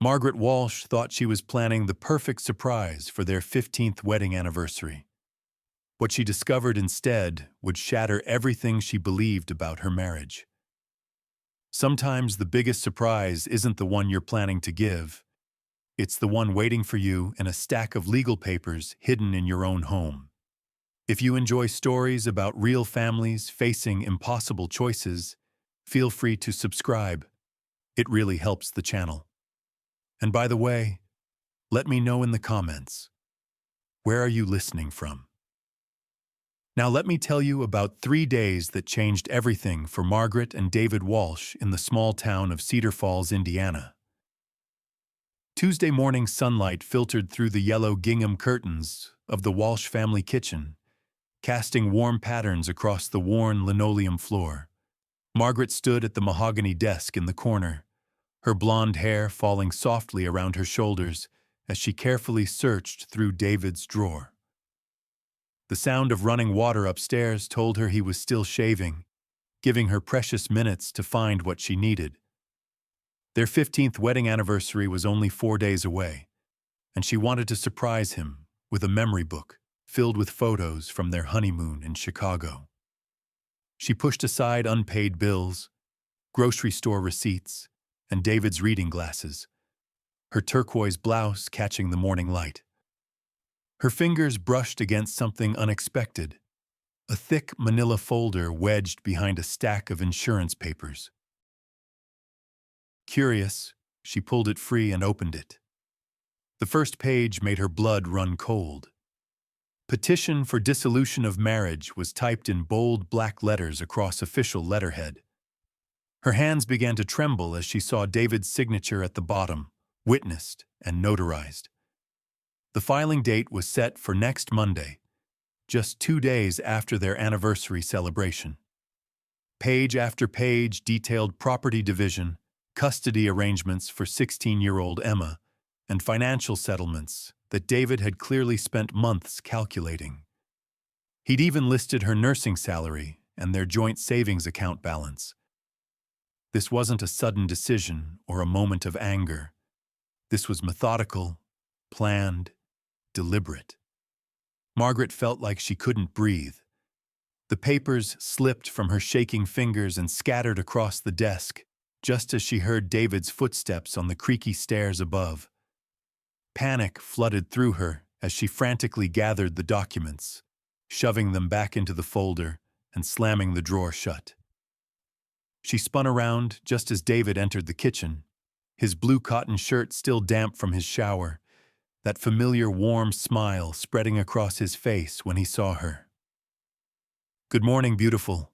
Margaret Walsh thought she was planning the perfect surprise for their 15th wedding anniversary. What she discovered instead would shatter everything she believed about her marriage. Sometimes the biggest surprise isn't the one you're planning to give. It's the one waiting for you in a stack of legal papers hidden in your own home. If you enjoy stories about real families facing impossible choices, feel free to subscribe. It really helps the channel. And by the way, let me know in the comments, where are you listening from? Now let me tell you about 3 days that changed everything for Margaret and David Walsh in the small town of Cedar Falls, Indiana. Tuesday morning sunlight filtered through the yellow gingham curtains of the Walsh family kitchen, casting warm patterns across the worn linoleum floor. Margaret stood at the mahogany desk in the corner, her blonde hair falling softly around her shoulders as she carefully searched through David's drawer. The sound of running water upstairs told her he was still shaving, giving her precious minutes to find what she needed. Their 15th wedding anniversary was only 4 days away, and she wanted to surprise him with a memory book filled with photos from their honeymoon in Chicago. She pushed aside unpaid bills, grocery store receipts, and David's reading glasses, her turquoise blouse catching the morning light. Her fingers brushed against something unexpected, a thick manila folder wedged behind a stack of insurance papers. Curious, she pulled it free and opened it. The first page made her blood run cold. Petition for dissolution of marriage was typed in bold black letters across official letterhead. Her hands began to tremble as she saw David's signature at the bottom, witnessed and notarized. The filing date was set for next Monday, just 2 days after their anniversary celebration. Page after page detailed property division, custody arrangements for 16-year-old Emma, and financial settlements that David had clearly spent months calculating. He'd even listed her nursing salary and their joint savings account balance. This wasn't a sudden decision or a moment of anger. This was methodical, planned, deliberate. Margaret felt like she couldn't breathe. The papers slipped from her shaking fingers and scattered across the desk, just as she heard David's footsteps on the creaky stairs above. Panic flooded through her as she frantically gathered the documents, shoving them back into the folder and slamming the drawer shut. She spun around just as David entered the kitchen, his blue cotton shirt still damp from his shower, that familiar warm smile spreading across his face when he saw her. "Good morning, beautiful,"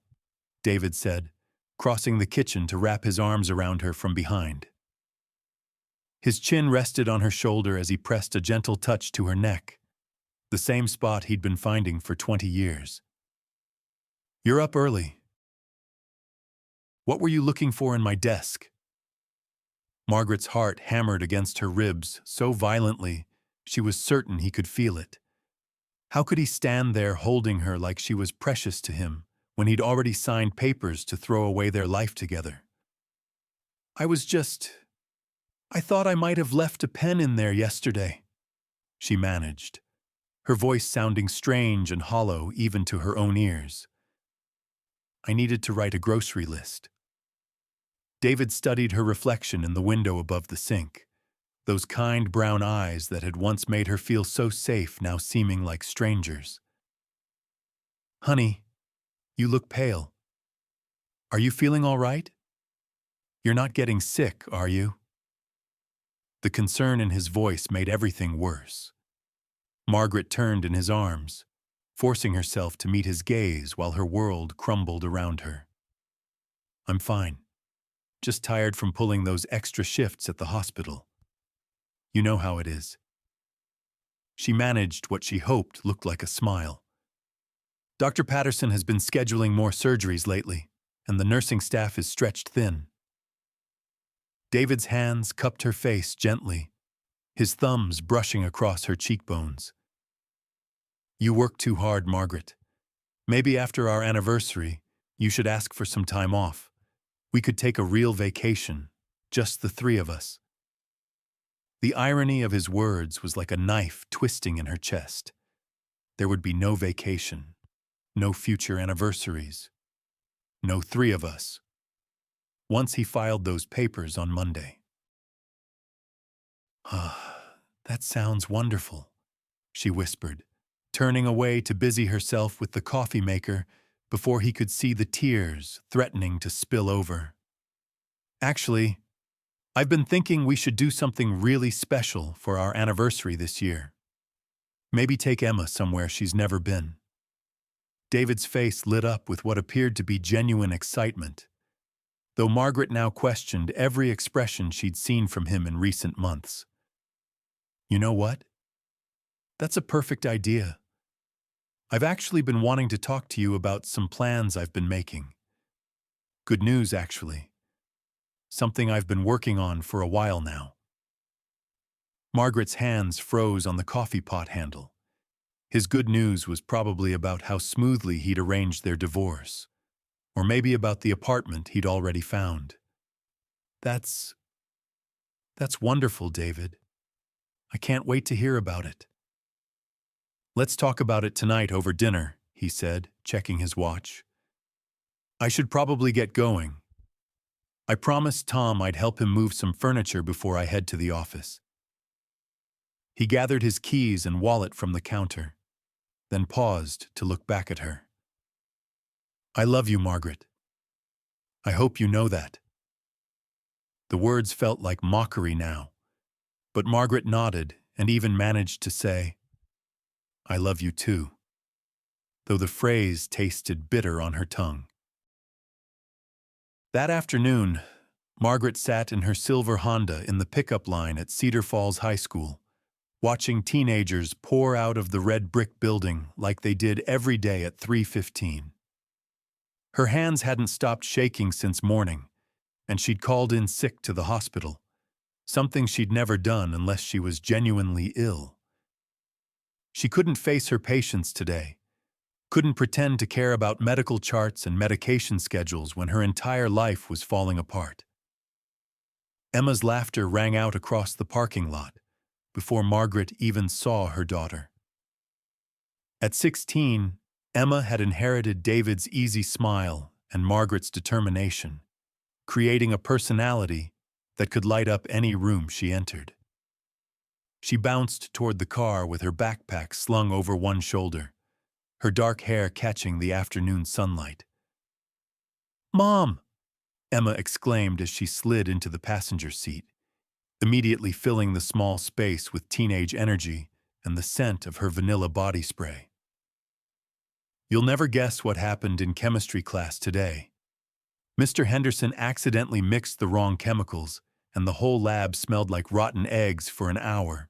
David said, crossing the kitchen to wrap his arms around her from behind. His chin rested on her shoulder as he pressed a gentle touch to her neck, the same spot he'd been finding for 20 years. "You're up early. What were you looking for in my desk?" Margaret's heart hammered against her ribs so violently she was certain he could feel it. How could he stand there holding her like she was precious to him when he'd already signed papers to throw away their life together? I thought I might have left a pen in there yesterday," she managed, her voice sounding strange and hollow even to her own ears. "I needed to write a grocery list." David studied her reflection in the window above the sink, those kind brown eyes that had once made her feel so safe now seeming like strangers. "Honey, you look pale. Are you feeling all right? You're not getting sick, are you?" The concern in his voice made everything worse. Margaret turned in his arms, forcing herself to meet his gaze while her world crumbled around her. "I'm fine. Just tired from pulling those extra shifts at the hospital. You know how it is." She managed what she hoped looked like a smile. "Dr. Patterson has been scheduling more surgeries lately, and the nursing staff is stretched thin." David's hands cupped her face gently, his thumbs brushing across her cheekbones. "You work too hard, Margaret. Maybe after our anniversary, you should ask for some time off. We could take a real vacation, just the 3 of us." The irony of his words was like a knife twisting in her chest. There would be no vacation, no future anniversaries, no three of us, once he filed those papers on Monday. "Ah, that sounds wonderful," she whispered, turning away to busy herself with the coffee maker before he could see the tears threatening to spill over. "Actually, I've been thinking we should do something really special for our anniversary this year. Maybe take Emma somewhere she's never been." David's face lit up with what appeared to be genuine excitement, though Margaret now questioned every expression she'd seen from him in recent months. "You know what? That's a perfect idea. I've actually been wanting to talk to you about some plans I've been making. Good news, actually. Something I've been working on for a while now." Margaret's hands froze on the coffee pot handle. His good news was probably about how smoothly he'd arranged their divorce, or maybe about the apartment he'd already found. That's wonderful, David. I can't wait to hear about it." "Let's talk about it tonight over dinner," he said, checking his watch. "I should probably get going. I promised Tom I'd help him move some furniture before I head to the office." He gathered his keys and wallet from the counter, then paused to look back at her. "I love you, Margaret. I hope you know that." The words felt like mockery now, but Margaret nodded and even managed to say, "I love you too," though the phrase tasted bitter on her tongue. That afternoon, Margaret sat in her silver Honda in the pickup line at Cedar Falls High School, watching teenagers pour out of the red brick building like they did every day at 3:15. Her hands hadn't stopped shaking since morning, and she'd called in sick to the hospital, something she'd never done unless she was genuinely ill. She couldn't face her patients today, couldn't pretend to care about medical charts and medication schedules when her entire life was falling apart. Emma's laughter rang out across the parking lot before Margaret even saw her daughter. At 16, Emma had inherited David's easy smile and Margaret's determination, creating a personality that could light up any room she entered. She bounced toward the car with her backpack slung over one shoulder, her dark hair catching the afternoon sunlight. "Mom!" Emma exclaimed as she slid into the passenger seat, immediately filling the small space with teenage energy and the scent of her vanilla body spray. "You'll never guess what happened in chemistry class today. Mr. Henderson accidentally mixed the wrong chemicals, and the whole lab smelled like rotten eggs for an hour."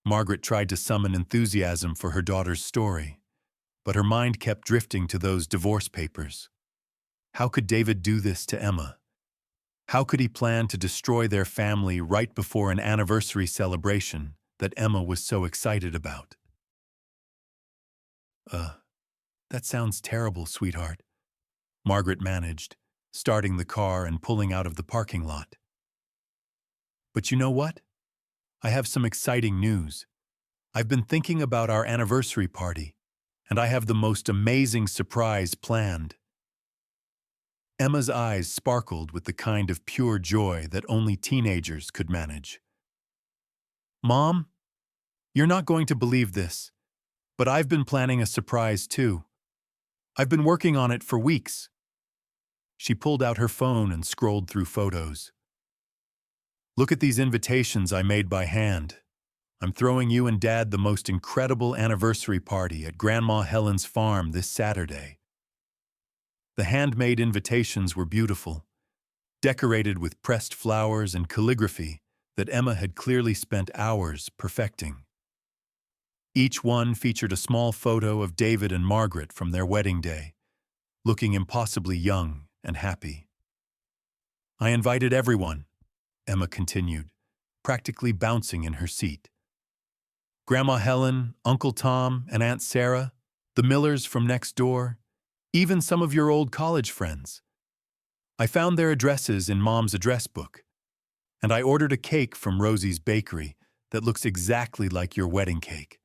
Margaret tried to summon enthusiasm for her daughter's story, but her mind kept drifting to those divorce papers. How could David do this to Emma? How could he plan to destroy their family right before an anniversary celebration that Emma was so excited about? That sounds terrible, sweetheart," Margaret managed, starting the car and pulling out of the parking lot. "But you know what? I have some exciting news. I've been thinking about our anniversary party, and I have the most amazing surprise planned." Emma's eyes sparkled with the kind of pure joy that only teenagers could manage. "Mom, you're not going to believe this, but I've been planning a surprise too. I've been working on it for weeks." She pulled out her phone and scrolled through photos. "Look at these invitations I made by hand. I'm throwing you and Dad the most incredible anniversary party at Grandma Helen's farm this Saturday." The handmade invitations were beautiful, decorated with pressed flowers and calligraphy that Emma had clearly spent hours perfecting. Each one featured a small photo of David and Margaret from their wedding day, looking impossibly young and happy. "I invited everyone," Emma continued, practically bouncing in her seat. "Grandma Helen, Uncle Tom, and Aunt Sarah, the Millers from next door, even some of your old college friends. I found their addresses in Mom's address book. And I ordered a cake from Rosie's bakery that looks exactly like your wedding cake.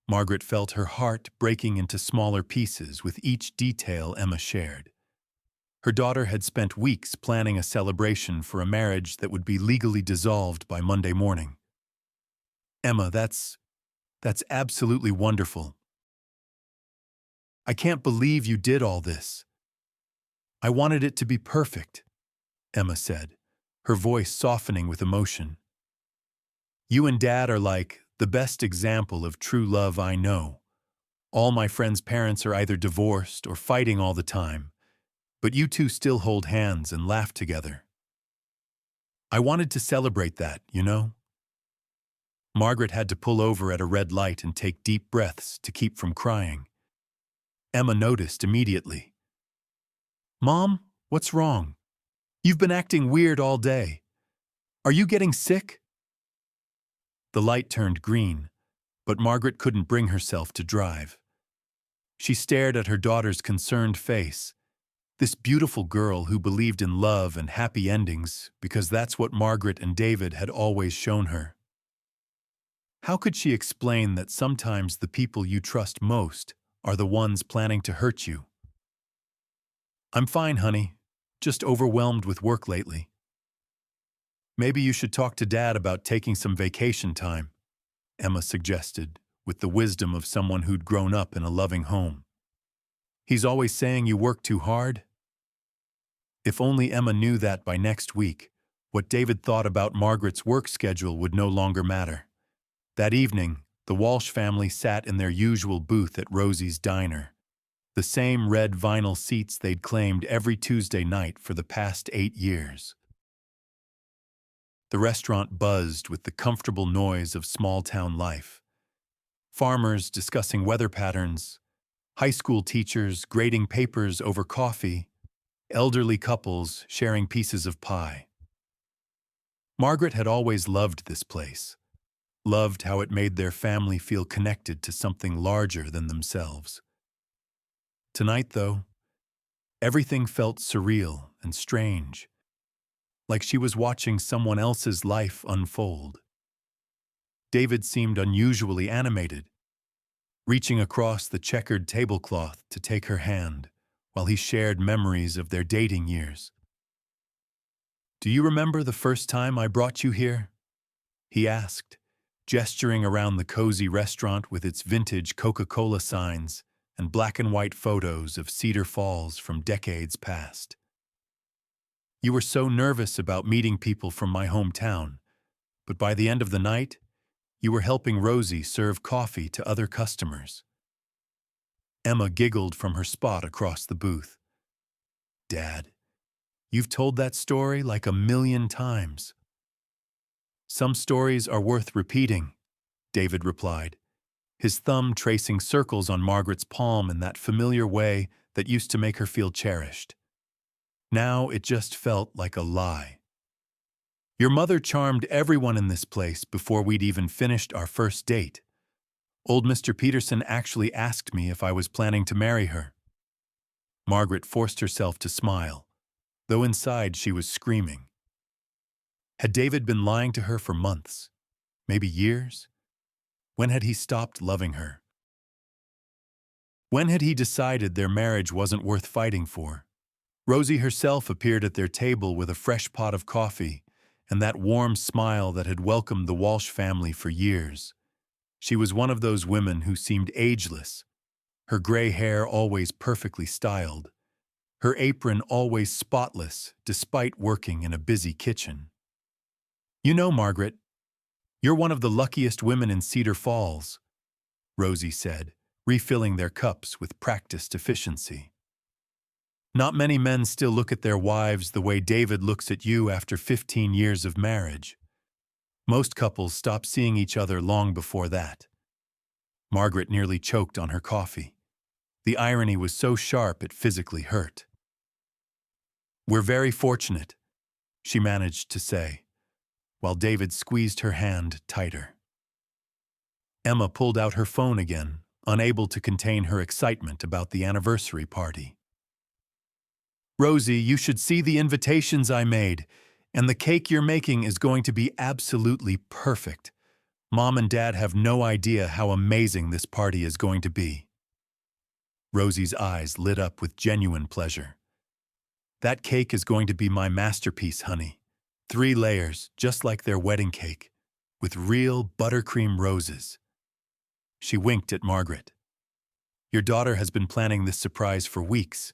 Margaret felt her heart breaking into smaller pieces with each detail Emma shared. Her daughter had spent weeks planning a celebration for a marriage that would be legally dissolved by Monday morning. Emma, that's absolutely wonderful. I can't believe you did all this. I wanted it to be perfect, Emma said, her voice softening with emotion. You and Dad are like the best example of true love I know. All my friends' parents are either divorced or fighting all the time, but you two still hold hands and laugh together. I wanted to celebrate that, you know? Margaret had to pull over at a red light and take deep breaths to keep from crying. Emma noticed immediately. Mom, what's wrong? You've been acting weird all day. Are you getting sick? The light turned green, but Margaret couldn't bring herself to drive. She stared at her daughter's concerned face, this beautiful girl who believed in love and happy endings because that's what Margaret and David had always shown her. How could she explain that sometimes the people you trust most are the ones planning to hurt you? I'm fine, honey. Just overwhelmed with work lately. Maybe you should talk to Dad about taking some vacation time, Emma suggested, with the wisdom of someone who'd grown up in a loving home. He's always saying you work too hard. If only Emma knew that by next week, what David thought about Margaret's work schedule would no longer matter. That evening, the Walsh family sat in their usual booth at Rosie's diner, the same red vinyl seats they'd claimed every Tuesday night for the past 8 years. The restaurant buzzed with the comfortable noise of small-town life. Farmers discussing weather patterns, high school teachers grading papers over coffee, elderly couples sharing pieces of pie. Margaret had always loved this place, loved how it made their family feel connected to something larger than themselves. Tonight, though, everything felt surreal and strange, like she was watching someone else's life unfold. David seemed unusually animated, reaching across the checkered tablecloth to take her hand while he shared memories of their dating years. Do you remember the first time I brought you here? He asked, gesturing around the cozy restaurant with its vintage Coca-Cola signs and black and white photos of Cedar Falls from decades past. You were so nervous about meeting people from my hometown, but by the end of the night, you were helping Rosie serve coffee to other customers. Emma giggled from her spot across the booth. Dad, you've told that story like 1,000,000 times. Some stories are worth repeating, David replied, his thumb tracing circles on Margaret's palm in that familiar way that used to make her feel cherished. Now it just felt like a lie. Your mother charmed everyone in this place before we'd even finished our first date. Old Mr. Peterson actually asked me if I was planning to marry her. Margaret forced herself to smile, though inside she was screaming. Had David been lying to her for months, maybe years? When had he stopped loving her? When had he decided their marriage wasn't worth fighting for? Rosie herself appeared at their table with a fresh pot of coffee and that warm smile that had welcomed the Walsh family for years. She was one of those women who seemed ageless, her gray hair always perfectly styled, her apron always spotless despite working in a busy kitchen. You know, Margaret, you're one of the luckiest women in Cedar Falls, Rosie said, refilling their cups with practiced efficiency. Not many men still look at their wives the way David looks at you after 15 years of marriage. Most couples stop seeing each other long before that. Margaret nearly choked on her coffee. The irony was so sharp it physically hurt. We're very fortunate, she managed to say, while David squeezed her hand tighter. Emma pulled out her phone again, unable to contain her excitement about the anniversary party. Rosie, you should see the invitations I made. And the cake you're making is going to be absolutely perfect. Mom and Dad have no idea how amazing this party is going to be." Rosie's eyes lit up with genuine pleasure. "That cake is going to be my masterpiece, honey. 3 layers, just like their wedding cake, with real buttercream roses." She winked at Margaret. "Your daughter has been planning this surprise for weeks.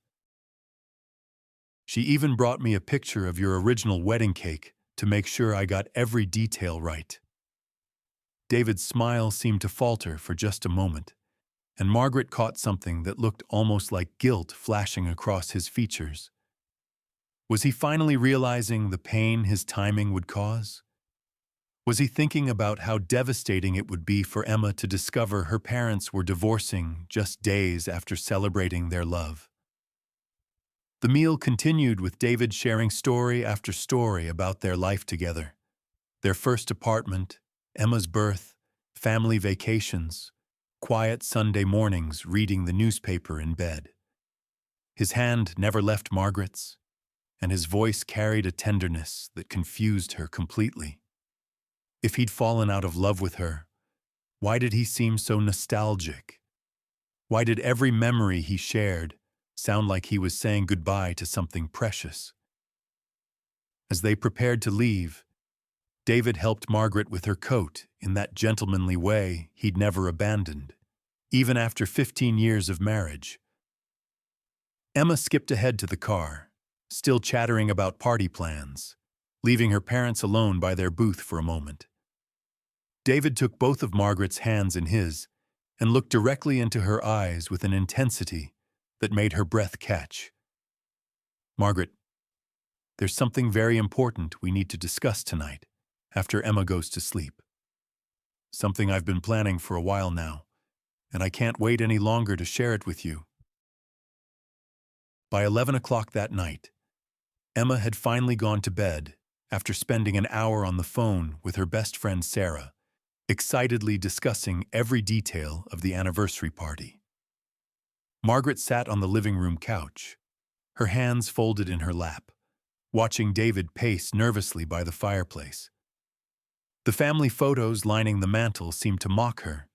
She even brought me a picture of your original wedding cake to make sure I got every detail right." David's smile seemed to falter for just a moment, and Margaret caught something that looked almost like guilt flashing across his features. Was he finally realizing the pain his timing would cause? Was he thinking about how devastating it would be for Emma to discover her parents were divorcing just days after celebrating their love? The meal continued with David sharing story after story about their life together. Their first apartment, Emma's birth, family vacations, quiet Sunday mornings reading the newspaper in bed. His hand never left Margaret's, and his voice carried a tenderness that confused her completely. If he'd fallen out of love with her, why did he seem so nostalgic? Why did every memory he shared sound like he was saying goodbye to something precious? As they prepared to leave, David helped Margaret with her coat in that gentlemanly way he'd never abandoned, even after 15 years of marriage. Emma skipped ahead to the car, still chattering about party plans, leaving her parents alone by their booth for a moment. David took both of Margaret's hands in his and looked directly into her eyes with an intensity that made her breath catch. "Margaret, there's something very important we need to discuss tonight, after Emma goes to sleep. Something I've been planning for a while now, and I can't wait any longer to share it with you." By 11 o'clock that night, Emma had finally gone to bed after spending an hour on the phone with her best friend Sarah, excitedly discussing every detail of the anniversary party. Margaret sat on the living room couch, her hands folded in her lap, watching David pace nervously by the fireplace. The family photos lining the mantel seemed to mock her,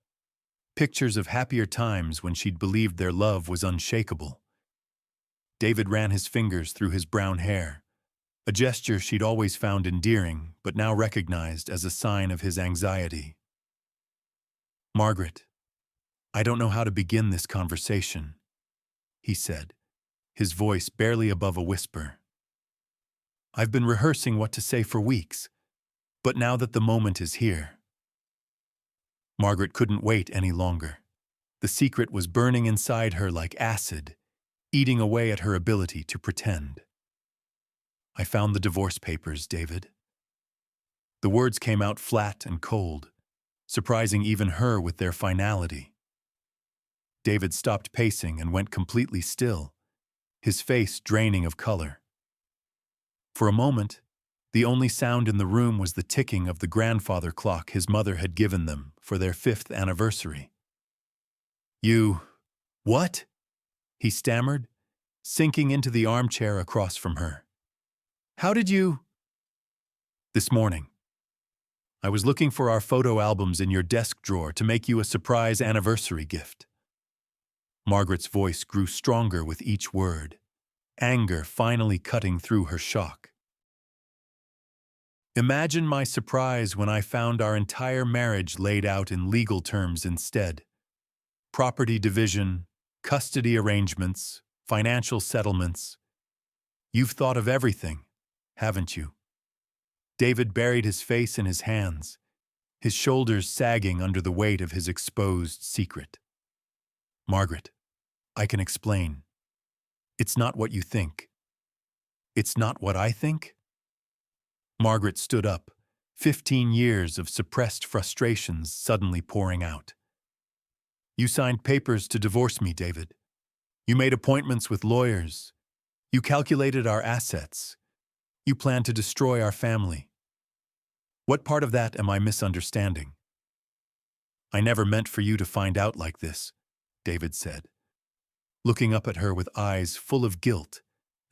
pictures of happier times when she'd believed their love was unshakable. David ran his fingers through his brown hair, a gesture she'd always found endearing but now recognized as a sign of his anxiety. "Margaret, I don't know how to begin this conversation," he said, his voice barely above a whisper. "I've been rehearsing what to say for weeks, but now that the moment is here." Margaret couldn't wait any longer. The secret was burning inside her like acid, eating away at her ability to pretend. "I found the divorce papers, David." The words came out flat and cold, surprising even her with their finality. David stopped pacing and went completely still, his face draining of color. For a moment, the only sound in the room was the ticking of the grandfather clock his mother had given them for their 5th anniversary. What?" he stammered, sinking into the armchair across from her. "How did you—" "This morning. I was looking for our photo albums in your desk drawer to make you a surprise anniversary gift." Margaret's voice grew stronger with each word, anger finally cutting through her shock. "Imagine my surprise when I found our entire marriage laid out in legal terms instead. Property division, custody arrangements, financial settlements. You've thought of everything, haven't you?" David buried his face in his hands, his shoulders sagging under the weight of his exposed secret. "Margaret, I can explain. It's not what you think." "It's not what I think?" Margaret stood up, 15 years of suppressed frustrations suddenly pouring out. "You signed papers to divorce me, David. You made appointments with lawyers. You calculated our assets. You planned to destroy our family. What part of that am I misunderstanding?" "I never meant for you to find out like this," David said, looking up at her with eyes full of guilt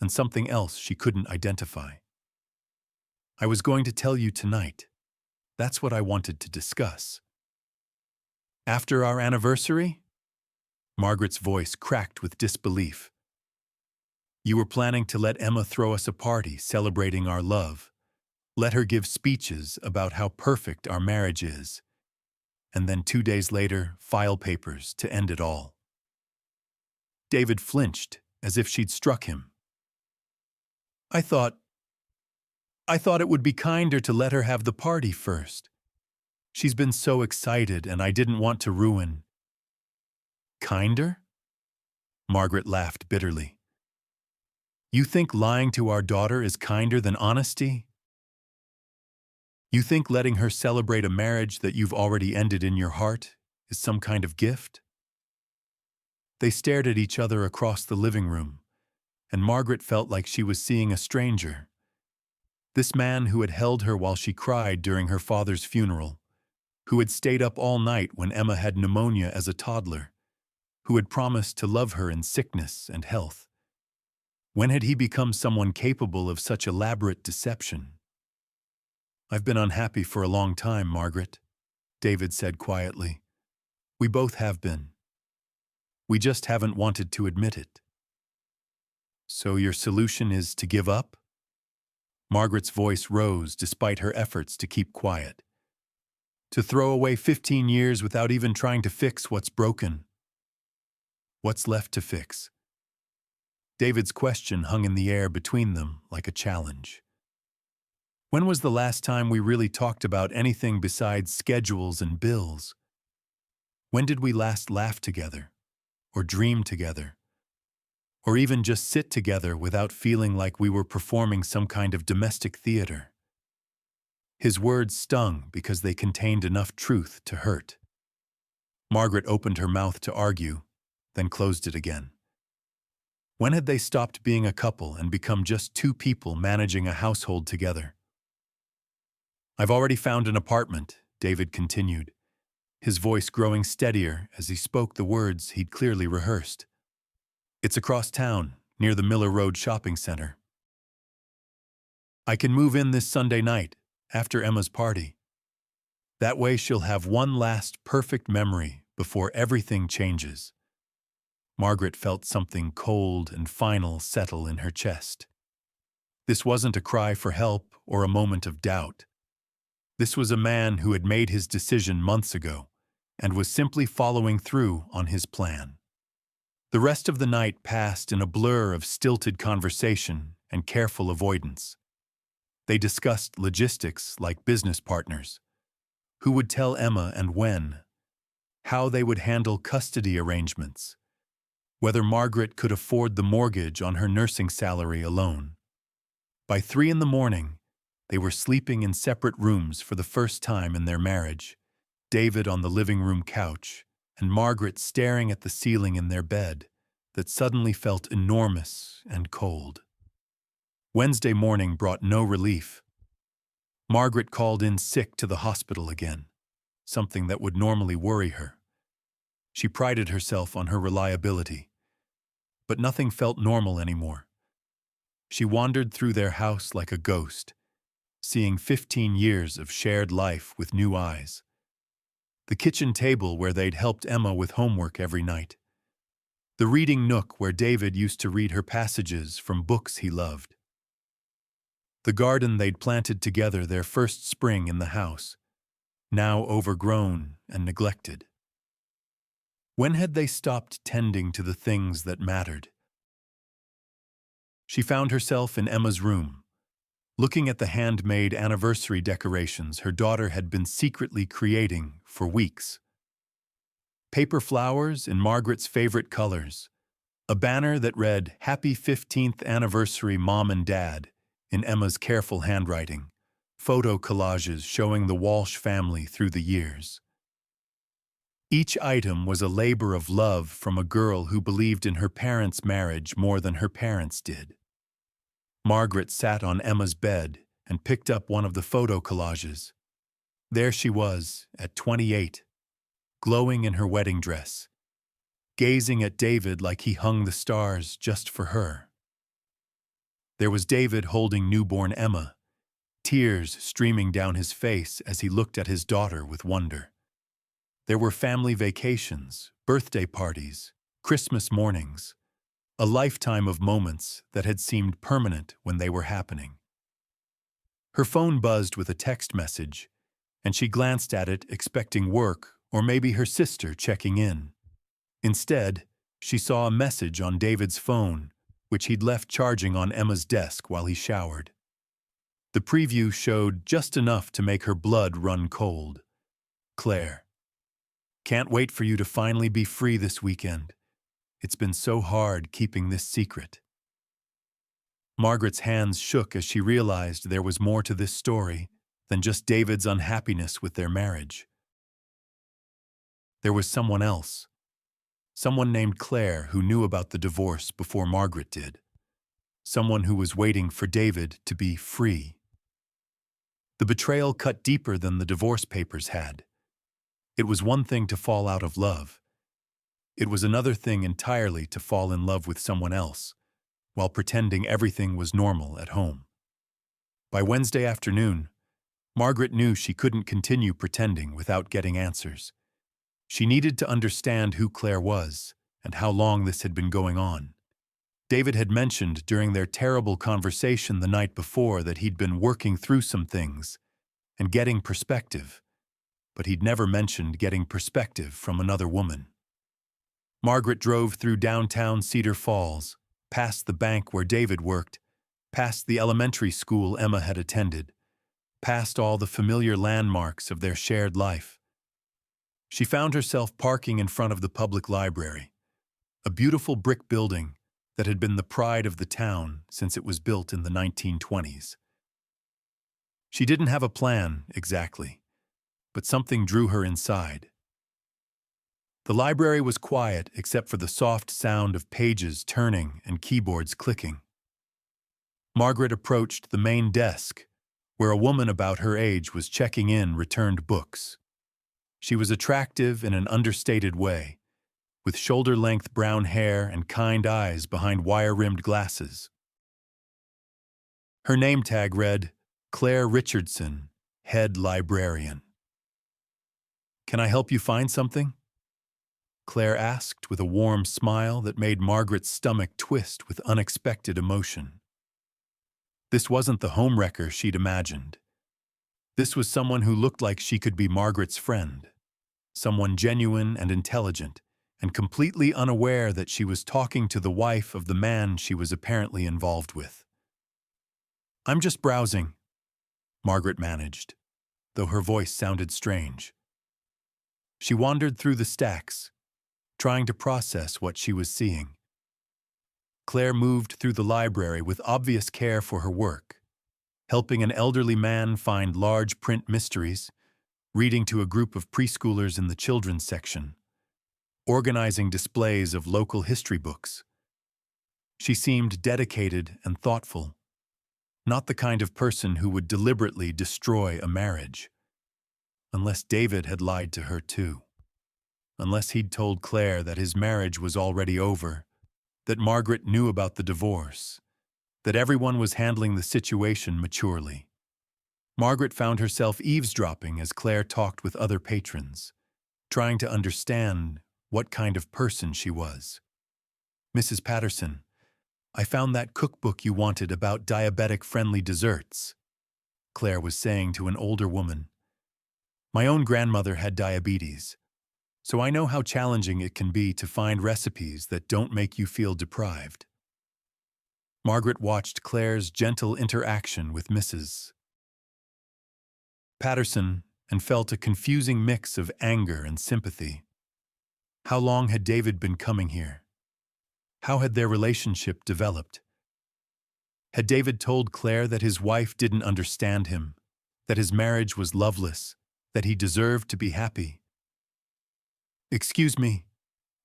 and something else she couldn't identify. I was going to tell you tonight. That's what I wanted to discuss. After our anniversary? Margaret's voice cracked with disbelief. You were planning to let Emma throw us a party celebrating our love, let her give speeches about how perfect our marriage is, and then 2 days later, file papers to end it all. David flinched, as if she'd struck him. I thought it would be kinder to let her have the party first. She's been so excited and I didn't want to ruin. Kinder? Margaret laughed bitterly. You think lying to our daughter is kinder than honesty? You think letting her celebrate a marriage that you've already ended in your heart is some kind of gift? They stared at each other across the living room, and Margaret felt like she was seeing a stranger. This man who had held her while she cried during her father's funeral, who had stayed up all night when Emma had pneumonia as a toddler, who had promised to love her in sickness and health. When had he become someone capable of such elaborate deception? I've been unhappy for a long time, Margaret, David said quietly. We both have been. We just haven't wanted to admit it. So your solution is to give up? Margaret's voice rose despite her efforts to keep quiet. To throw away 15 years without even trying to fix what's broken. What's left to fix? David's question hung in the air between them like a challenge. When was the last time we really talked about anything besides schedules and bills? When did we last laugh together? Or dream together? Or even just sit together without feeling like we were performing some kind of domestic theater? His words stung because they contained enough truth to hurt. Margaret opened her mouth to argue, then closed it again. When had they stopped being a couple and become just two people managing a household together? I've already found an apartment, David continued, his voice growing steadier as he spoke the words he'd clearly rehearsed. It's across town, near the Miller Road shopping center. I can move in this Sunday night, after Emma's party. That way she'll have one last perfect memory before everything changes. Margaret felt something cold and final settle in her chest. This wasn't a cry for help or a moment of doubt. This was a man who had made his decision months ago and was simply following through on his plan. The rest of the night passed in a blur of stilted conversation and careful avoidance. They discussed logistics like business partners. Who would tell Emma and when? How they would handle custody arrangements. Whether Margaret could afford the mortgage on her nursing salary alone. By 3 a.m, they were sleeping in separate rooms for the first time in their marriage, David on the living room couch, and Margaret staring at the ceiling in their bed that suddenly felt enormous and cold. Wednesday morning brought no relief. Margaret called in sick to the hospital again, something that would normally worry her. She prided herself on her reliability, but nothing felt normal anymore. She wandered through their house like a ghost, seeing 15 years of shared life with new eyes. The kitchen table where they'd helped Emma with homework every night. The reading nook where David used to read her passages from books he loved. The garden they'd planted together their first spring in the house, now overgrown and neglected. When had they stopped tending to the things that mattered? She found herself in Emma's room, looking at the handmade anniversary decorations her daughter had been secretly creating for weeks. Paper flowers in Margaret's favorite colors, a banner that read, "Happy 15th Anniversary, Mom and Dad," in Emma's careful handwriting, photo collages showing the Walsh family through the years. Each item was a labor of love from a girl who believed in her parents' marriage more than her parents did. Margaret sat on Emma's bed and picked up one of the photo collages. There she was, at 28, glowing in her wedding dress, gazing at David like he hung the stars just for her. There was David holding newborn Emma, tears streaming down his face as he looked at his daughter with wonder. There were family vacations, birthday parties, Christmas mornings, a lifetime of moments that had seemed permanent when they were happening. Her phone buzzed with a text message, and she glanced at it expecting work or maybe her sister checking in. Instead, she saw a message on David's phone, which he'd left charging on Emma's desk while he showered. The preview showed just enough to make her blood run cold. Claire. Can't wait for you to finally be free this weekend. It's been so hard keeping this secret. Margaret's hands shook as she realized there was more to this story than just David's unhappiness with their marriage. There was someone else. Someone named Claire who knew about the divorce before Margaret did. Someone who was waiting for David to be free. The betrayal cut deeper than the divorce papers had. It was one thing to fall out of love. It was another thing entirely to fall in love with someone else, while pretending everything was normal at home. By Wednesday afternoon, Margaret knew she couldn't continue pretending without getting answers. She needed to understand who Claire was and how long this had been going on. David had mentioned during their terrible conversation the night before that he'd been working through some things and getting perspective, but he'd never mentioned getting perspective from another woman. Margaret drove through downtown Cedar Falls, past the bank where David worked, past the elementary school Emma had attended, past all the familiar landmarks of their shared life. She found herself parking in front of the public library, a beautiful brick building that had been the pride of the town since it was built in the 1920s. She didn't have a plan, exactly, but something drew her inside. The library was quiet except for the soft sound of pages turning and keyboards clicking. Margaret approached the main desk, where a woman about her age was checking in returned books. She was attractive in an understated way, with shoulder-length brown hair and kind eyes behind wire-rimmed glasses. Her name tag read, Claire Richardson, Head Librarian. "Can I help you find something?" Claire asked with a warm smile that made Margaret's stomach twist with unexpected emotion. This wasn't the homewrecker she'd imagined. This was someone who looked like she could be Margaret's friend, someone genuine and intelligent, and completely unaware that she was talking to the wife of the man she was apparently involved with. "I'm just browsing," Margaret managed, though her voice sounded strange. She wandered through the stacks, trying to process what she was seeing. Claire moved through the library with obvious care for her work, helping an elderly man find large print mysteries, reading to a group of preschoolers in the children's section, organizing displays of local history books. She seemed dedicated and thoughtful, not the kind of person who would deliberately destroy a marriage. Unless David had lied to her too. Unless he'd told Claire that his marriage was already over, that Margaret knew about the divorce, that everyone was handling the situation maturely. Margaret found herself eavesdropping as Claire talked with other patrons, trying to understand what kind of person she was. "Mrs. Patterson, I found that cookbook you wanted about diabetic-friendly desserts," Claire was saying to an older woman. "My own grandmother had diabetes, so I know how challenging it can be to find recipes that don't make you feel deprived." Margaret watched Claire's gentle interaction with Mrs. Patterson and felt a confusing mix of anger and sympathy. How long had David been coming here? How had their relationship developed? Had David told Claire that his wife didn't understand him, that his marriage was loveless, that he deserved to be happy? "Excuse me,"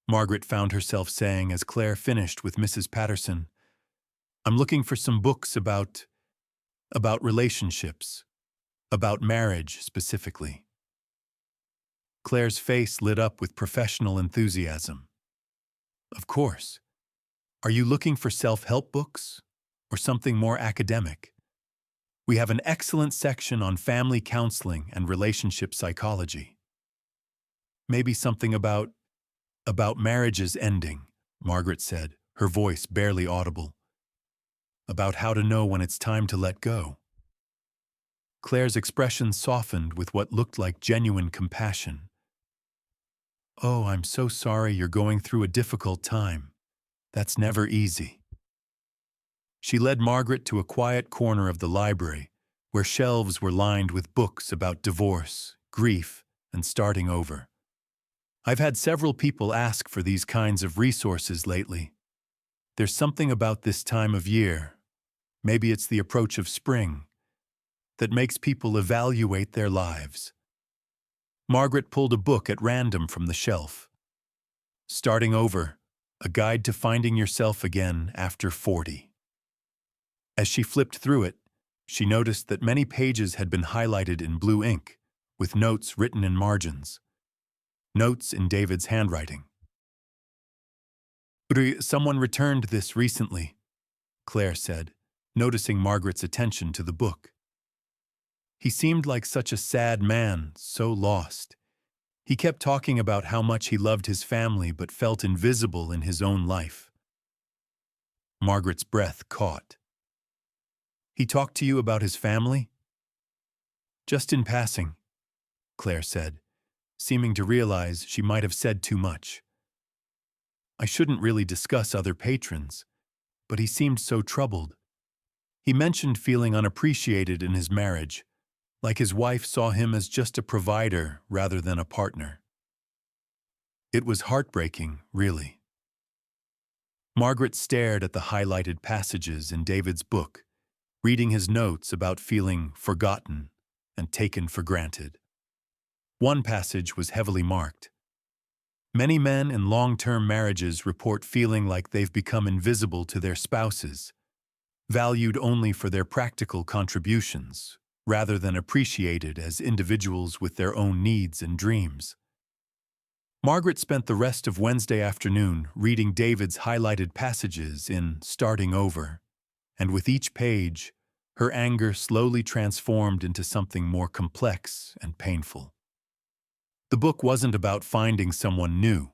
Margaret found herself saying as Claire finished with Mrs. Patterson. "I'm looking for some books about relationships, about marriage specifically." Claire's face lit up with professional enthusiasm. "Of course. Are you looking for self-help books or something more academic?" We have an excellent section on family counseling and relationship psychology. Maybe something about marriages ending, Margaret said, her voice barely audible. About how to know when it's time to let go. Claire's expression softened with what looked like genuine compassion. Oh, I'm so sorry you're going through a difficult time. That's never easy. She led Margaret to a quiet corner of the library, where shelves were lined with books about divorce, grief, and starting over. I've had several people ask for these kinds of resources lately. There's something about this time of year, maybe it's the approach of spring, that makes people evaluate their lives. Margaret pulled a book at random from the shelf. Starting Over, A Guide to Finding Yourself Again After 40. As she flipped through it, she noticed that many pages had been highlighted in blue ink, with notes written in margins. Notes in David's handwriting. Someone returned this recently, Claire said, noticing Margaret's attention to the book. He seemed like such a sad man, so lost. He kept talking about how much he loved his family but felt invisible in his own life. Margaret's breath caught. He talked to you about his family? Just in passing, Claire said, seeming to realize she might have said too much. I shouldn't really discuss other patrons, but he seemed so troubled. He mentioned feeling unappreciated in his marriage, like his wife saw him as just a provider rather than a partner. It was heartbreaking, really. Margaret stared at the highlighted passages in David's book, reading his notes about feeling forgotten and taken for granted. One passage was heavily marked. Many men in long-term marriages report feeling like they've become invisible to their spouses, valued only for their practical contributions, rather than appreciated as individuals with their own needs and dreams. Margaret spent the rest of Wednesday afternoon reading David's highlighted passages in Starting Over, and with each page, her anger slowly transformed into something more complex and painful. The book wasn't about finding someone new.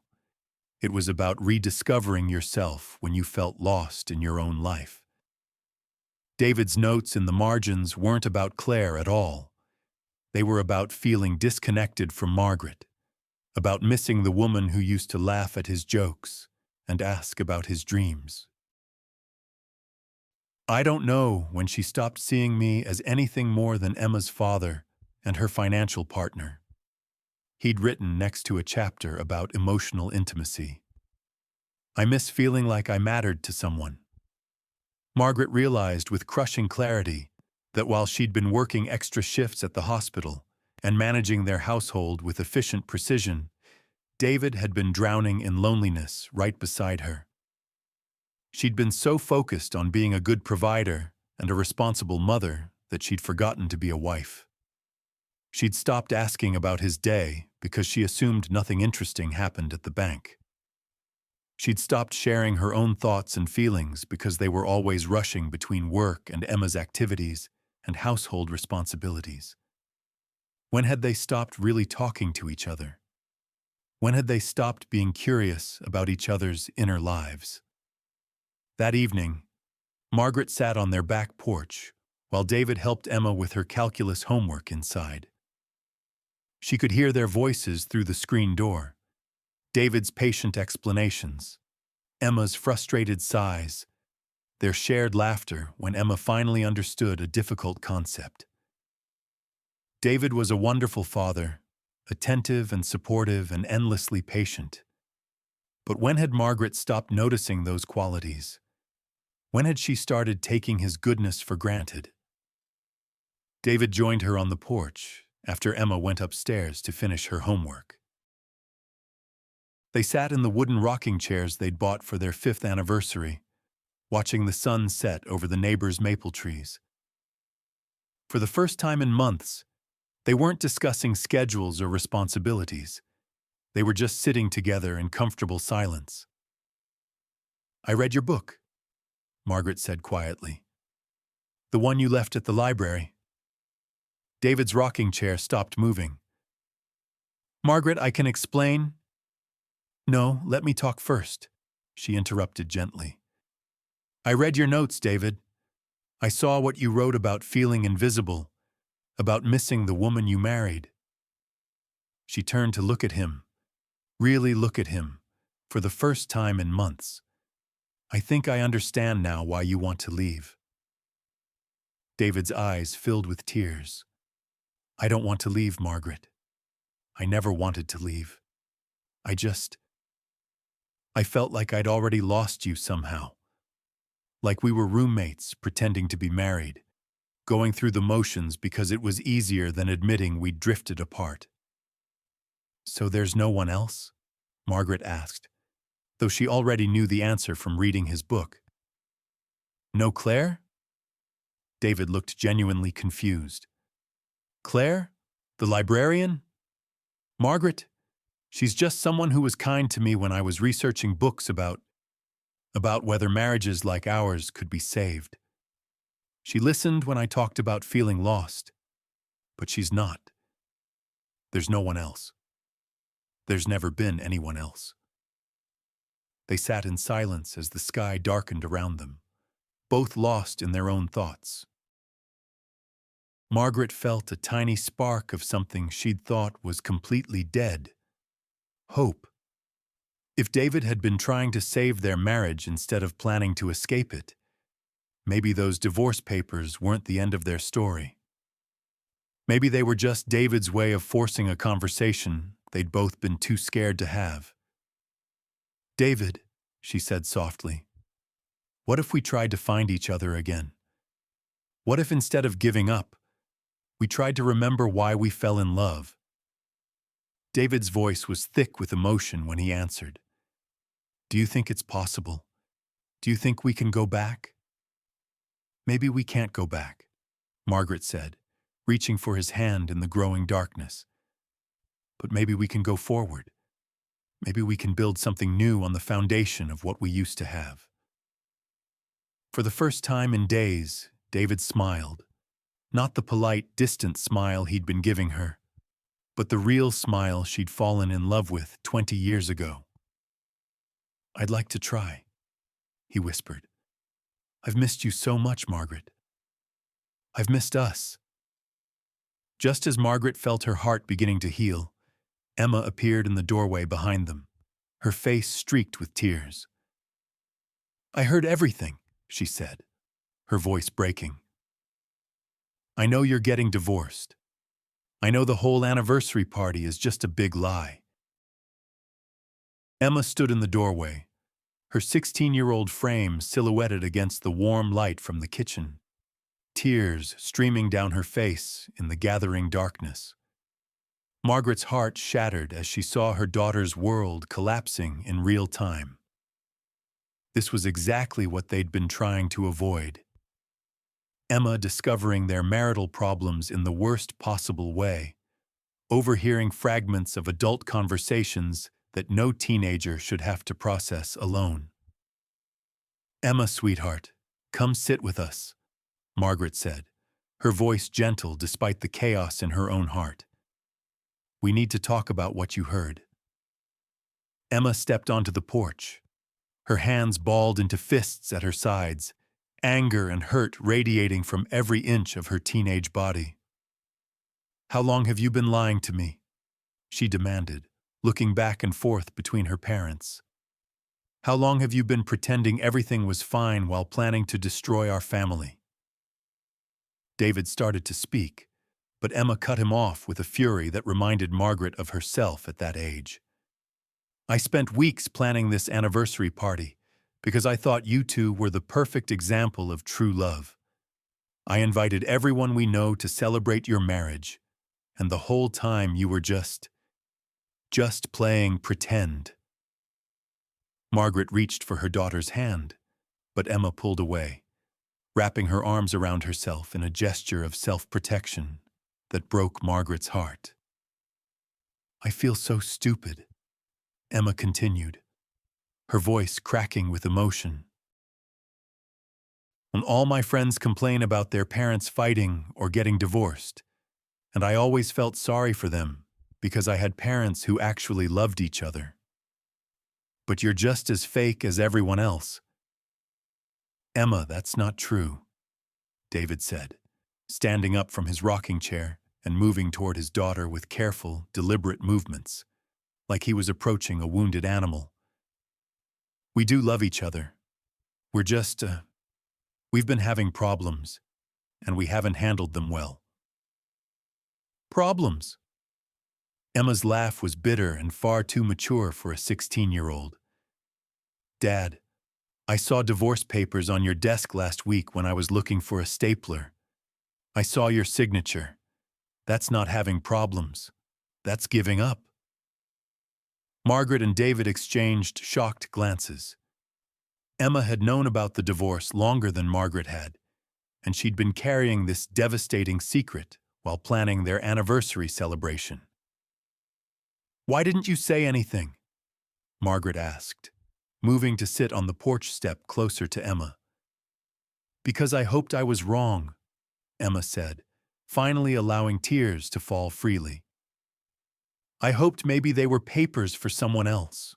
It was about rediscovering yourself when you felt lost in your own life. David's notes in the margins weren't about Claire at all. They were about feeling disconnected from Margaret, about missing the woman who used to laugh at his jokes and ask about his dreams. I don't know when she stopped seeing me as anything more than Emma's father and her financial partner. He'd written next to a chapter about emotional intimacy. I miss feeling like I mattered to someone. Margaret realized with crushing clarity that while she'd been working extra shifts at the hospital and managing their household with efficient precision, David had been drowning in loneliness right beside her. She'd been so focused on being a good provider and a responsible mother that she'd forgotten to be a wife. She'd stopped asking about his day because she assumed nothing interesting happened at the bank. She'd stopped sharing her own thoughts and feelings because they were always rushing between work and Emma's activities and household responsibilities. When had they stopped really talking to each other? When had they stopped being curious about each other's inner lives? That evening, Margaret sat on their back porch while David helped Emma with her calculus homework inside. She could hear their voices through the screen door. David's patient explanations, Emma's frustrated sighs, their shared laughter when Emma finally understood a difficult concept. David was a wonderful father, attentive and supportive and endlessly patient. But when had Margaret stopped noticing those qualities? When had she started taking his goodness for granted? David joined her on the porch after Emma went upstairs to finish her homework. They sat in the wooden rocking chairs they'd bought for their 5th anniversary, watching the sun set over the neighbors' maple trees. For the first time in months, they weren't discussing schedules or responsibilities. They were just sitting together in comfortable silence. I read your book, Margaret said quietly. The one you left at the library. David's rocking chair stopped moving. Margaret, I can explain. No, let me talk first, she interrupted gently. I read your notes, David. I saw what you wrote about feeling invisible, about missing the woman you married. She turned to look at him, really look at him, for the first time in months. I think I understand now why you want to leave. David's eyes filled with tears. I don't want to leave, Margaret. I never wanted to leave. I felt like I'd already lost you somehow. Like we were roommates pretending to be married, going through the motions because it was easier than admitting we'd drifted apart. So there's no one else? Margaret asked, though she already knew the answer from reading his book. No Claire? David looked genuinely confused. Claire? The librarian? Margaret? She's just someone who was kind to me when I was researching books about whether marriages like ours could be saved. She listened when I talked about feeling lost, but she's not. There's no one else. There's never been anyone else. They sat in silence as the sky darkened around them, both lost in their own thoughts. Margaret felt a tiny spark of something she'd thought was completely dead. Hope. If David had been trying to save their marriage instead of planning to escape it, maybe those divorce papers weren't the end of their story. Maybe they were just David's way of forcing a conversation they'd both been too scared to have. David, she said softly, what if we tried to find each other again? What if instead of giving up, we tried to remember why we fell in love? David's voice was thick with emotion when he answered. Do you think it's possible? Do you think we can go back? Maybe we can't go back, Margaret said, reaching for his hand in the growing darkness. But maybe we can go forward. Maybe we can build something new on the foundation of what we used to have. For the first time in days, David smiled. Not the polite, distant smile he'd been giving her, but the real smile she'd fallen in love with 20 years ago. I'd like to try, he whispered. I've missed you so much, Margaret. I've missed us. Just as Margaret felt her heart beginning to heal, Emma appeared in the doorway behind them, her face streaked with tears. I heard everything, she said, her voice breaking. I know you're getting divorced. I know the whole anniversary party is just a big lie. Emma stood in the doorway, her 16-year-old frame silhouetted against the warm light from the kitchen, tears streaming down her face in the gathering darkness. Margaret's heart shattered as she saw her daughter's world collapsing in real time. This was exactly what they'd been trying to avoid. Emma discovering their marital problems in the worst possible way, overhearing fragments of adult conversations that no teenager should have to process alone. Emma, sweetheart, come sit with us, Margaret said, her voice gentle despite the chaos in her own heart. We need to talk about what you heard. Emma stepped onto the porch, her hands balled into fists at her sides, anger and hurt radiating from every inch of her teenage body. How long have you been lying to me? She demanded, looking back and forth between her parents. How long have you been pretending everything was fine while planning to destroy our family? David started to speak, but Emma cut him off with a fury that reminded Margaret of herself at that age. I spent weeks planning this anniversary party because I thought you two were the perfect example of true love. I invited everyone we know to celebrate your marriage, and the whole time you were just playing pretend. Margaret reached for her daughter's hand, but Emma pulled away, wrapping her arms around herself in a gesture of self-protection that broke Margaret's heart. I feel so stupid, Emma continued, her voice cracking with emotion. When all my friends complain about their parents fighting or getting divorced, And I always felt sorry for them because I had parents who actually loved each other. But you're just as fake as everyone else. Emma, that's not true, David said, standing up from his rocking chair and moving toward his daughter with careful, deliberate movements, like he was approaching a wounded animal. We do love each other. We've been having problems, and we haven't handled them well. Problems? Emma's laugh was bitter and far too mature for a 16-year-old. Dad, I saw divorce papers on your desk last week when I was looking for a stapler. I saw your signature. That's not having problems. That's giving up. Margaret and David exchanged shocked glances. Emma had known about the divorce longer than Margaret had, and she'd been carrying this devastating secret while planning their anniversary celebration. Why didn't you say anything? Margaret asked, moving to sit on the porch step closer to Emma. Because I hoped I was wrong, Emma said, finally allowing tears to fall freely. I hoped maybe they were papers for someone else.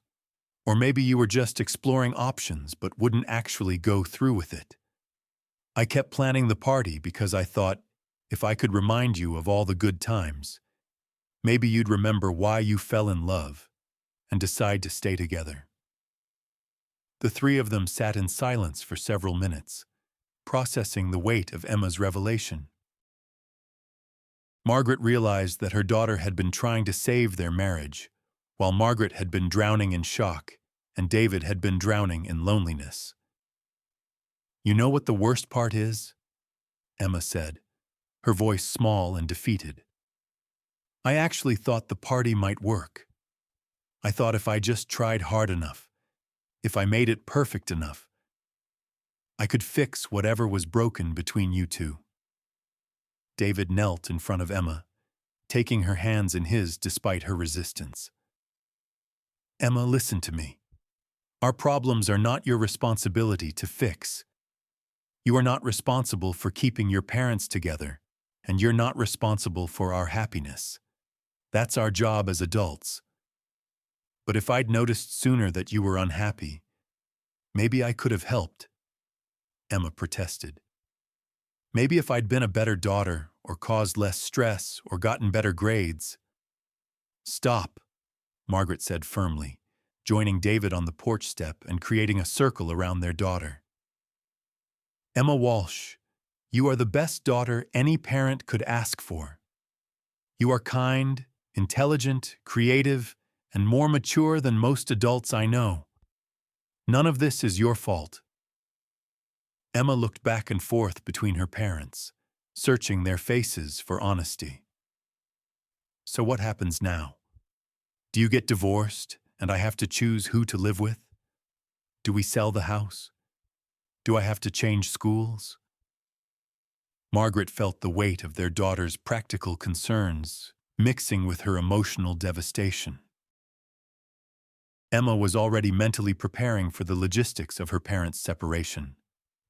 Or maybe you were just exploring options but wouldn't actually go through with it. I kept planning the party because I thought, if I could remind you of all the good times, maybe you'd remember why you fell in love and decide to stay together. The three of them sat in silence for several minutes, processing the weight of Emma's revelation. Margaret realized that her daughter had been trying to save their marriage, while Margaret had been drowning in shock and David had been drowning in loneliness. You know what the worst part is? Emma said, her voice small and defeated. I actually thought the party might work. I thought if I just tried hard enough, if I made it perfect enough, I could fix whatever was broken between you two. David knelt in front of Emma, taking her hands in his despite her resistance. Emma, listen to me. Our problems are not your responsibility to fix. You are not responsible for keeping your parents together, and you're not responsible for our happiness. That's our job as adults. But if I'd noticed sooner that you were unhappy, maybe I could have helped, Emma protested. Maybe if I'd been a better daughter, or caused less stress, or gotten better grades. Stop, Margaret said firmly, joining David on the porch step and creating a circle around their daughter. Emma Walsh, you are the best daughter any parent could ask for. You are kind, intelligent, creative, and more mature than most adults I know. None of this is your fault. Emma looked back and forth between her parents, searching their faces for honesty. So what happens now? Do you get divorced, and I have to choose who to live with? Do we sell the house? Do I have to change schools? Margaret felt the weight of their daughter's practical concerns, mixing with her emotional devastation. Emma was already mentally preparing for the logistics of her parents' separation,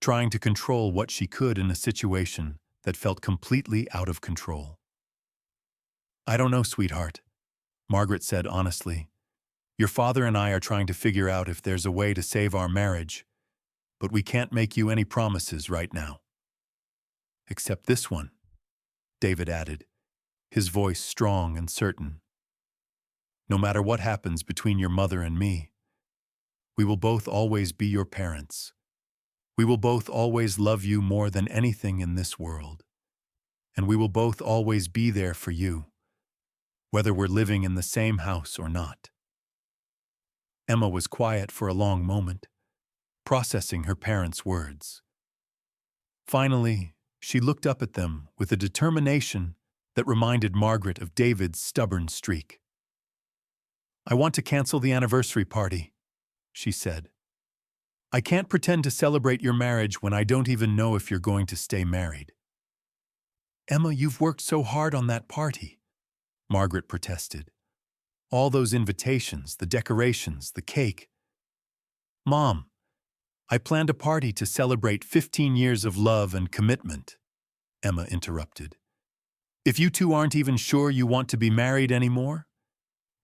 trying to control what she could in a situation that felt completely out of control. I don't know, sweetheart, Margaret said honestly. Your father and I are trying to figure out if there's a way to save our marriage, but we can't make you any promises right now. Except this one, David added, his voice strong and certain. No matter what happens between your mother and me, we will both always be your parents. We will both always love you more than anything in this world. And we will both always be there for you, whether we're living in the same house or not. Emma was quiet for a long moment, processing her parents' words. Finally, she looked up at them with a determination that reminded Margaret of David's stubborn streak. I want to cancel the anniversary party, she said. I can't pretend to celebrate your marriage when I don't even know if you're going to stay married. Emma, you've worked so hard on that party, Margaret protested. All those invitations, the decorations, the cake. Mom, I planned a party to celebrate 15 years of love and commitment, Emma interrupted. If you two aren't even sure you want to be married anymore,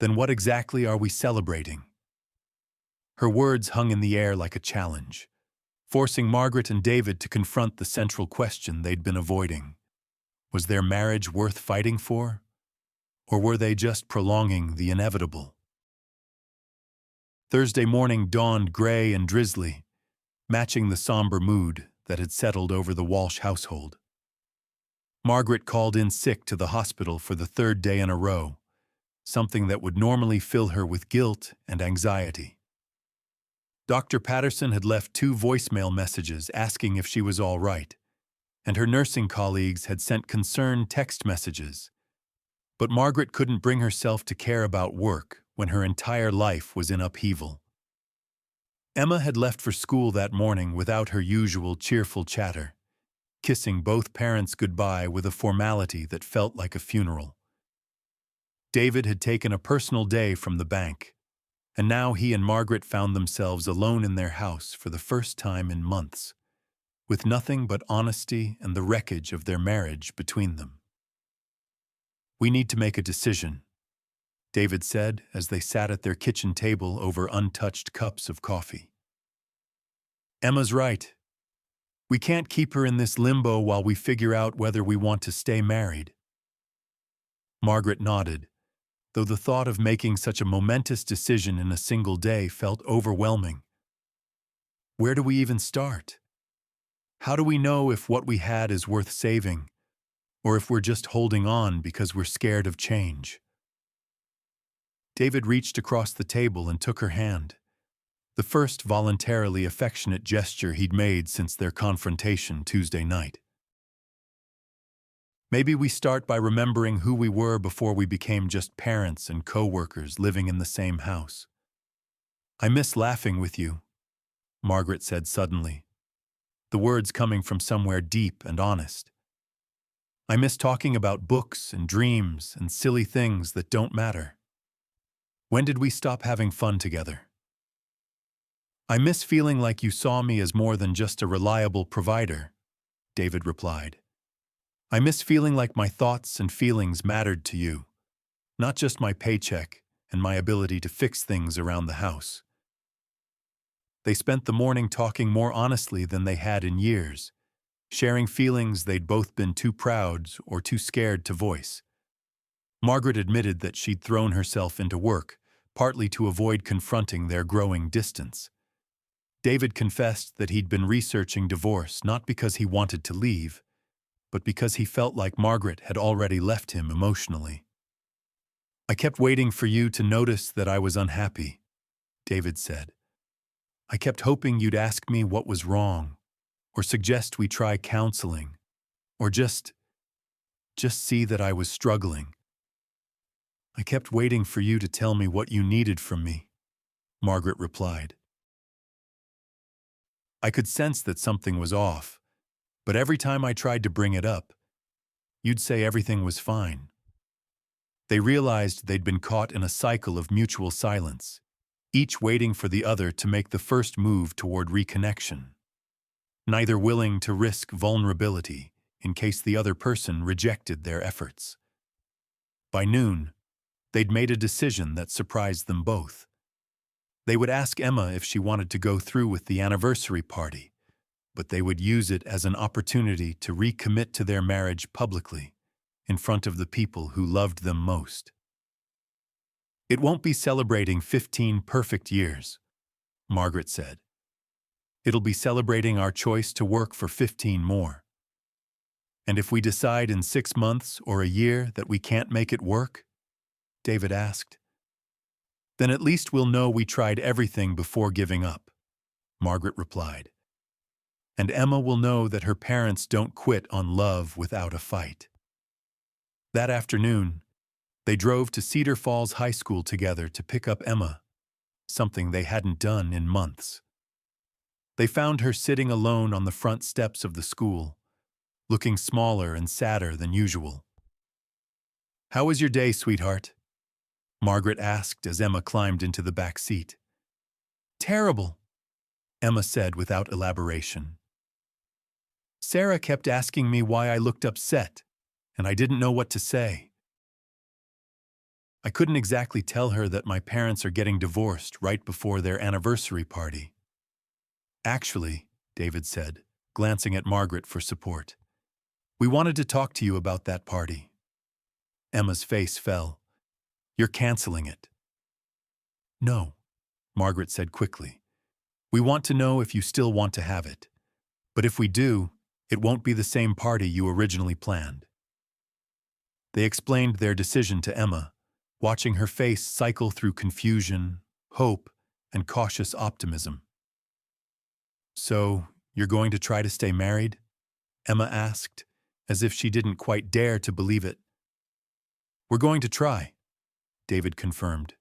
then what exactly are we celebrating? Her words hung in the air like a challenge, forcing Margaret and David to confront the central question they'd been avoiding. Was their marriage worth fighting for? Or were they just prolonging the inevitable? Thursday morning dawned gray and drizzly, matching the somber mood that had settled over the Walsh household. Margaret called in sick to the hospital for the third day in a row, something that would normally fill her with guilt and anxiety. Dr. Patterson had left 2 voicemail messages asking if she was all right, and her nursing colleagues had sent concerned text messages. But Margaret couldn't bring herself to care about work when her entire life was in upheaval. Emma had left for school that morning without her usual cheerful chatter, kissing both parents goodbye with a formality that felt like a funeral. David had taken a personal day from the bank, and now he and Margaret found themselves alone in their house for the first time in months, with nothing but honesty and the wreckage of their marriage between them. "We need to make a decision," David said as they sat at their kitchen table over untouched cups of coffee. "Emma's right. We can't keep her in this limbo while we figure out whether we want to stay married." Margaret nodded, though the thought of making such a momentous decision in a single day felt overwhelming. Where do we even start? How do we know if what we had is worth saving, or if we're just holding on because we're scared of change? David reached across the table and took her hand, the first voluntarily affectionate gesture he'd made since their confrontation Tuesday night. "Maybe we start by remembering who we were before we became just parents and co-workers living in the same house. I miss laughing with you," Margaret said suddenly, the words coming from somewhere deep and honest. "I miss talking about books and dreams and silly things that don't matter. When did we stop having fun together? I miss feeling like you saw me as more than just a reliable provider," David replied. "I miss feeling like my thoughts and feelings mattered to you, not just my paycheck and my ability to fix things around the house." They spent the morning talking more honestly than they had in years, sharing feelings they'd both been too proud or too scared to voice. Margaret admitted that she'd thrown herself into work, partly to avoid confronting their growing distance. David confessed that he'd been researching divorce not because he wanted to leave, but because he felt like Margaret had already left him emotionally. "I kept waiting for you to notice that I was unhappy," David said. "I kept hoping you'd ask me what was wrong, or suggest we try counseling, or just see that I was struggling. I kept waiting for you to tell me what you needed from me," Margaret replied. "I could sense that something was off, but every time I tried to bring it up, you'd say everything was fine." They realized they'd been caught in a cycle of mutual silence, each waiting for the other to make the first move toward reconnection, neither willing to risk vulnerability in case the other person rejected their efforts. By noon, they'd made a decision that surprised them both. They would ask Emma if she wanted to go through with the anniversary party, but they would use it as an opportunity to recommit to their marriage publicly, in front of the people who loved them most. "It won't be celebrating 15 perfect years," Margaret said. "It'll be celebrating our choice to work for 15 more. And if we decide in 6 months or a year that we can't make it work," David asked, "then at least we'll know we tried everything before giving up," Margaret replied. "And Emma will know that her parents don't quit on love without a fight." That afternoon, they drove to Cedar Falls High School together to pick up Emma, something they hadn't done in months. They found her sitting alone on the front steps of the school, looking smaller and sadder than usual. "How was your day, sweetheart?" Margaret asked as Emma climbed into the back seat. "Terrible," Emma said without elaboration. "Sarah kept asking me why I looked upset," and I didn't know what to say. I couldn't exactly tell her that my parents are getting divorced right before their anniversary party. Actually, David said, glancing at Margaret for support, we wanted to talk to you about that party. Emma's face fell. You're canceling it. No, Margaret said quickly. We want to know if you still want to have it. But if we do, it won't be the same party you originally planned. They explained their decision to Emma, watching her face cycle through confusion, hope, and cautious optimism. So, you're going to try to stay married? Emma asked, as if she didn't quite dare to believe it. We're going to try, David confirmed.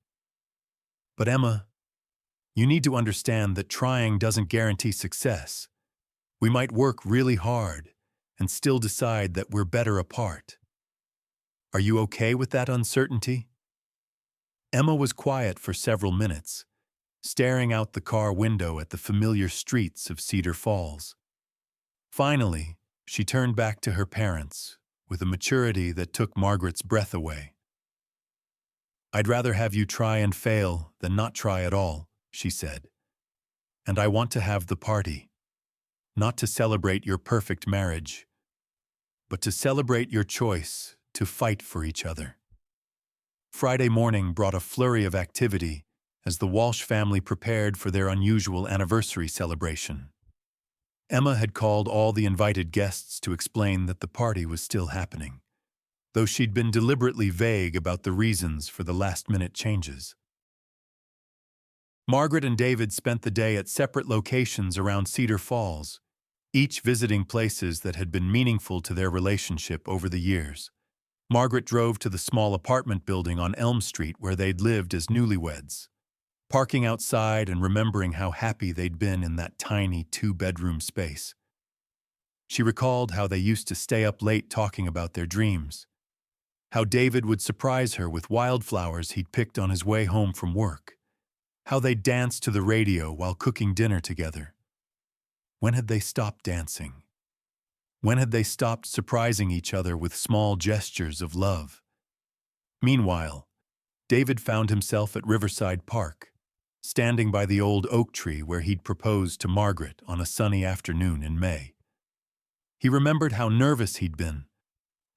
But Emma, you need to understand that trying doesn't guarantee success. We might work really hard and still decide that we're better apart. Are you okay with that uncertainty? Emma was quiet for several minutes, staring out the car window at the familiar streets of Cedar Falls. Finally, she turned back to her parents with a maturity that took Margaret's breath away. I'd rather have you try and fail than not try at all, she said. And I want to have the party, not to celebrate your perfect marriage, but to celebrate your choice to fight for each other. Friday morning brought a flurry of activity as the Walsh family prepared for their unusual anniversary celebration. Emma had called all the invited guests to explain that the party was still happening, though she'd been deliberately vague about the reasons for the last-minute changes. Margaret and David spent the day at separate locations around Cedar Falls, each visiting places that had been meaningful to their relationship over the years. Margaret drove to the small apartment building on Elm Street where they'd lived as newlyweds, parking outside and remembering how happy they'd been in that tiny two-bedroom space. She recalled how they used to stay up late talking about their dreams, how David would surprise her with wildflowers he'd picked on his way home from work, how they'd dance to the radio while cooking dinner together. When had they stopped dancing? When had they stopped surprising each other with small gestures of love? Meanwhile, David found himself at Riverside Park, standing by the old oak tree where he'd proposed to Margaret on a sunny afternoon in May. He remembered how nervous he'd been,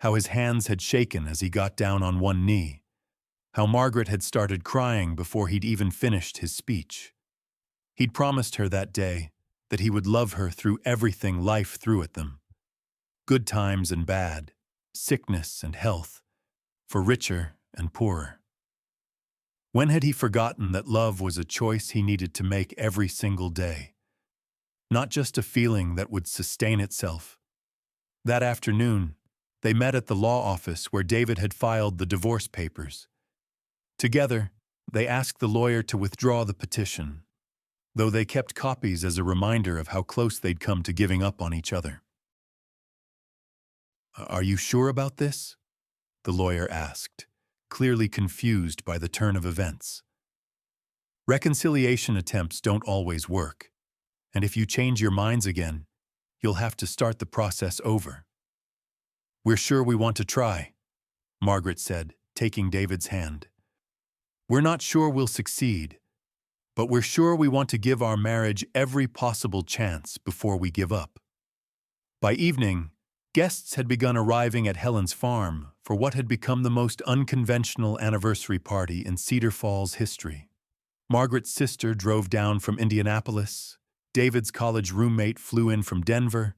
how his hands had shaken as he got down on one knee, how Margaret had started crying before he'd even finished his speech. He'd promised her that day that he would love her through everything life threw at them. Good times and bad, sickness and health, for richer and poorer. When had he forgotten that love was a choice he needed to make every single day? Not just a feeling that would sustain itself. That afternoon, they met at the law office where David had filed the divorce papers. Together, they asked the lawyer to withdraw the petition, though they kept copies as a reminder of how close they'd come to giving up on each other. Are you sure about this? The lawyer asked, clearly confused by the turn of events. Reconciliation attempts don't always work, and if you change your minds again, you'll have to start the process over. We're sure we want to try, Margaret said, taking David's hand. We're not sure we'll succeed, but we're sure we want to give our marriage every possible chance before we give up. By evening, guests had begun arriving at Helen's farm for what had become the most unconventional anniversary party in Cedar Falls history. Margaret's sister drove down from Indianapolis, David's college roommate flew in from Denver,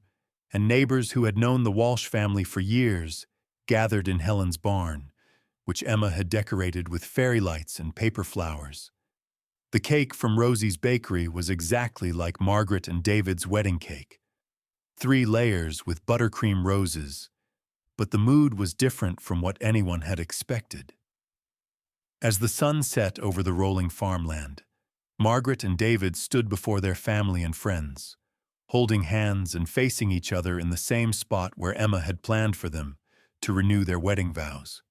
and neighbors who had known the Walsh family for years gathered in Helen's barn, which Emma had decorated with fairy lights and paper flowers. The cake from Rosie's Bakery was exactly like Margaret and David's wedding cake. 3 layers with buttercream roses, but the mood was different from what anyone had expected. As the sun set over the rolling farmland, Margaret and David stood before their family and friends, holding hands and facing each other in the same spot where Emma had planned for them to renew their wedding vows.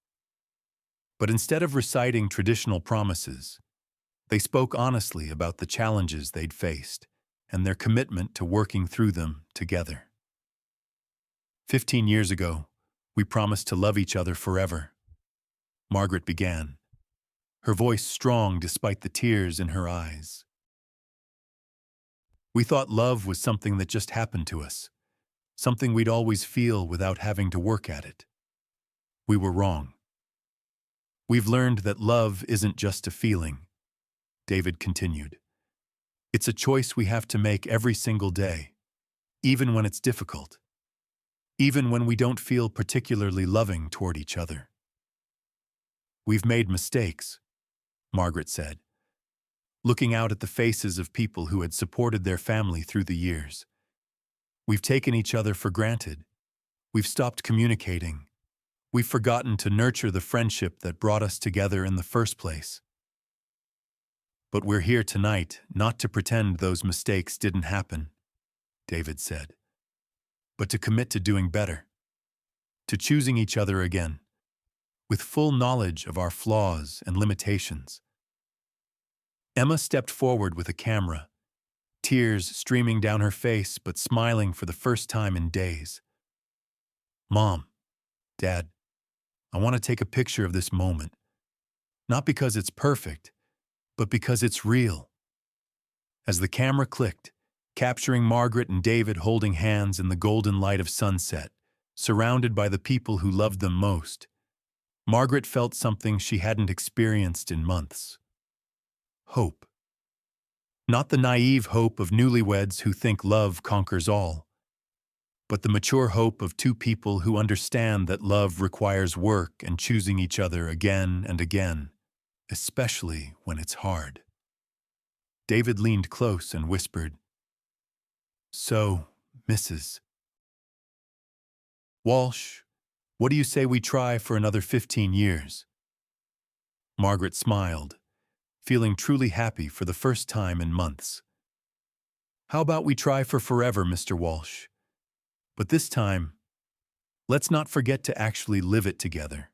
But instead of reciting traditional promises, they spoke honestly about the challenges they'd faced and their commitment to working through them together. 15 years ago, We promised to love each other forever. Margaret began, her voice strong despite the tears in her eyes. We thought love was something that just happened to us, something we'd always feel without having to work at it. We were wrong. We've learned that love isn't just a feeling, David continued. It's a choice we have to make every single day, even when it's difficult, even when we don't feel particularly loving toward each other. We've made mistakes, Margaret said, looking out at the faces of people who had supported their family through the years. We've taken each other for granted. We've stopped communicating. We've forgotten to nurture the friendship that brought us together in the first place. But we're here tonight not to pretend those mistakes didn't happen, David said, but to commit to doing better, to choosing each other again, with full knowledge of our flaws and limitations. Emma stepped forward with a camera, tears streaming down her face but smiling for the first time in days. Mom, Dad, I want to take a picture of this moment, not because it's perfect, but because it's real. As the camera clicked, capturing Margaret and David holding hands in the golden light of sunset, surrounded by the people who loved them most, Margaret felt something she hadn't experienced in months. Hope. Not the naive hope of newlyweds who think love conquers all, but the mature hope of two people who understand that love requires work and choosing each other again and again, especially when it's hard. David leaned close and whispered, "So, Mrs. Walsh, what do you say we try for another 15 years? Margaret smiled, feeling truly happy for the first time in months. How about we try for forever, Mr. Walsh? But this time, let's not forget to actually live it together."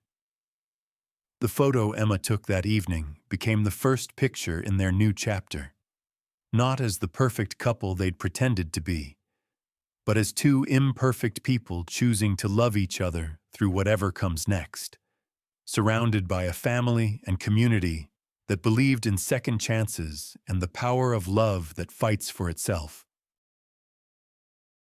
The photo Emma took that evening became the first picture in their new chapter, not as the perfect couple they'd pretended to be, but as two imperfect people choosing to love each other through whatever comes next, surrounded by a family and community that believed in second chances and the power of love that fights for itself.